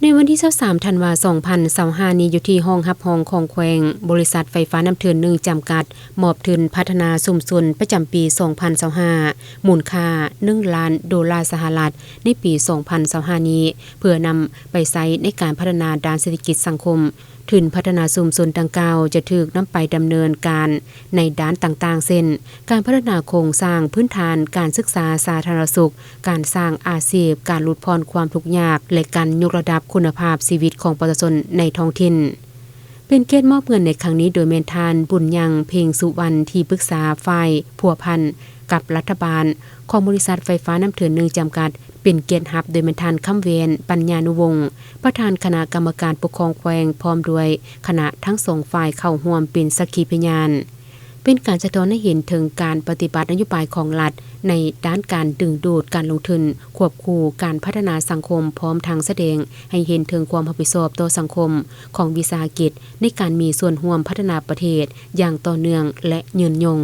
ในวันที่23ธันวาคม2025นี้อยู่ที่ห้องรับรองของแขวงบริษัทไฟฟ้าน้ำเทือน1จำกัดมอบทุนพัฒนาชุมชนประจำปี2025มูลค่า$1 ล้านสหรัฐในปี2025นี้เพื่อนำไปใช้ในการพัฒนาด้านเศรษฐกิจสังคมทุนพัฒนาชุมชนดังกล่าวจะถูกนำไปดำเนินการในด้านต่างๆเช่นการพัฒนาโครงสร้างพื้นฐานการศึกษาสาธารณสุขการสร้างอาชีพการลดพรความทุกข์ยากและการยกระดับคุณภาพชีวิตของประชาชนในท้องถิ่นเป็นเกียรติมอบเงินในครั้งนี้โดยเมนทานบุญยังเพ็งสุวรรณที่ปรึกษาฝ่ายพัวพันกับรัฐบาลของบริษัทไฟฟ้าน้ำเทือน1จำกัดเป็นเกียรติรับโดยเมนทานคำเวนปัญญานุวงศ์ประธานคณะกรรมการปกครองแขวงพร้อมด้วยคณะทั้งสองฝ่ายเข้าร่วมเป็นสักขีพยานเป็นการสะท้อนให้เห็นถึงการปฏิบัตินโยบายของรัฐในด้านการดึงดูดการลงทุนควบคู่การพัฒนาสังคมพร้อมทางแสดงให้เห็นถึงความรับผิดชอบต่อสังคมของวิสาหกิจในการมีส่วนร่วมพัฒนาประเทศอย่างต่อเนื่องและยืนยง